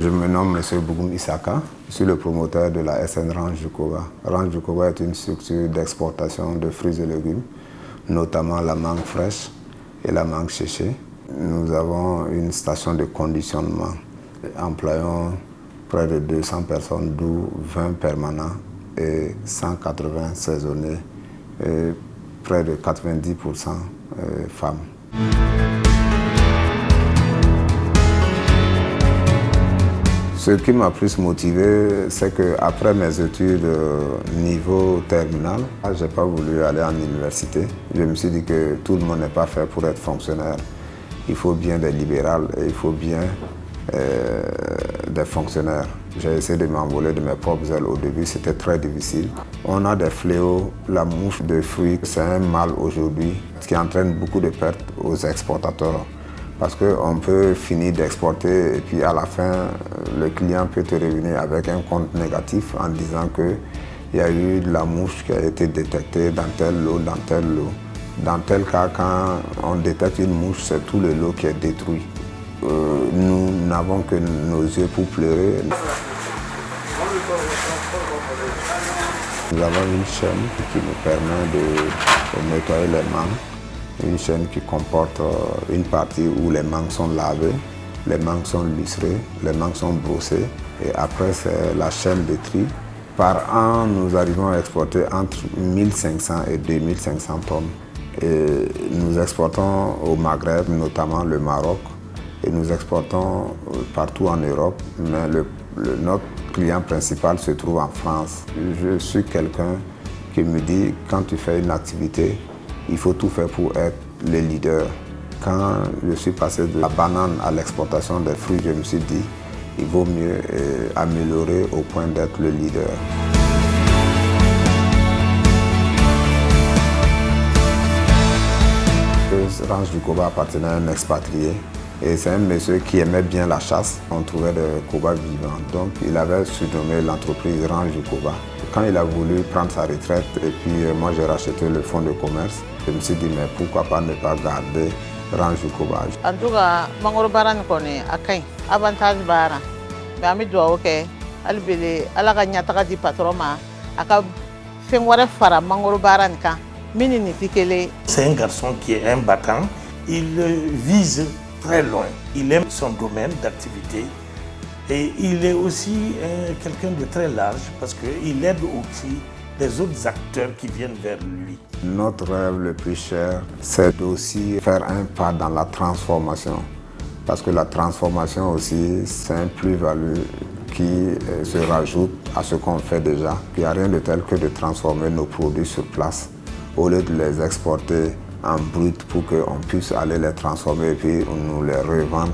Je me nomme M. Bougoum Issaka, je suis le promoteur de la SN Range du Koba. Range du Koba est une structure d'exportation de fruits et légumes, notamment la mangue fraîche et la mangue séchée. Nous avons une station de conditionnement. Employons près de 200 personnes, d'où 20 permanents et 180 saisonniers, et près de 90% femmes. Ce qui m'a plus motivé, c'est qu'après mes études niveau terminal, je n'ai pas voulu aller en université. Je me suis dit que tout le monde n'est pas fait pour être fonctionnaire. Il faut bien des libérales et il faut bien des fonctionnaires. J'ai essayé de m'envoler de mes propres ailes au début, c'était très difficile. On a des fléaux, la mouche de fruits, c'est un mal aujourd'hui qui entraîne beaucoup de pertes aux exportateurs. Parce qu'on peut finir d'exporter et puis à la fin, le client peut te revenir avec un compte négatif en disant qu'il y a eu de la mouche qui a été détectée dans tel lot, dans tel lot. Dans tel cas, quand on détecte une mouche, c'est tout le lot qui est détruit. Nous n'avons que nos yeux pour pleurer. Nous avons une chaîne qui nous permet de nettoyer les mangues. Une chaîne qui comporte une partie où les mangues sont lavées, les mangues sont lustrées, les mangues sont brossées. Et après, c'est la chaîne de tri. Par an, nous arrivons à exporter entre 1500 et 2500 tonnes. Et nous exportons au Maghreb, notamment le Maroc, et nous exportons partout en Europe, mais notre client principal se trouve en France. Je suis quelqu'un qui me dit, quand tu fais une activité, il faut tout faire pour être le leader. Quand je suis passé de la banane à l'exportation des fruits, je me suis dit, il vaut mieux améliorer au point d'être le leader. Range du Koba appartenait à un expatrié. Et c'est un monsieur qui aimait bien la chasse. On trouvait des Kobas vivants. Donc il avait surnommé l'entreprise Range du Koba. Quand il a voulu prendre sa retraite, et puis moi j'ai racheté le fonds de commerce, je me suis dit mais pourquoi pas ne pas garder Range du Koba. En tout cas, mangoro baran kone akai avantage bara. Mais ami doa oke albele alaga nyataka di patroma aka fengware fara mangoro baran ka minini tikele. C'est un garçon qui est un battant. Il vise très loin. Il aime son domaine d'activité et il est aussi quelqu'un de très large parce qu'il aide aussi les autres acteurs qui viennent vers lui. Notre rêve le plus cher, c'est aussi faire un pas dans la transformation. Parce que la transformation aussi, c'est un plus-value qui se rajoute à ce qu'on fait déjà. Il n'y a rien de tel que de transformer nos produits sur place au lieu de les exporter en brut pour qu'on puisse aller les transformer et puis nous les revendre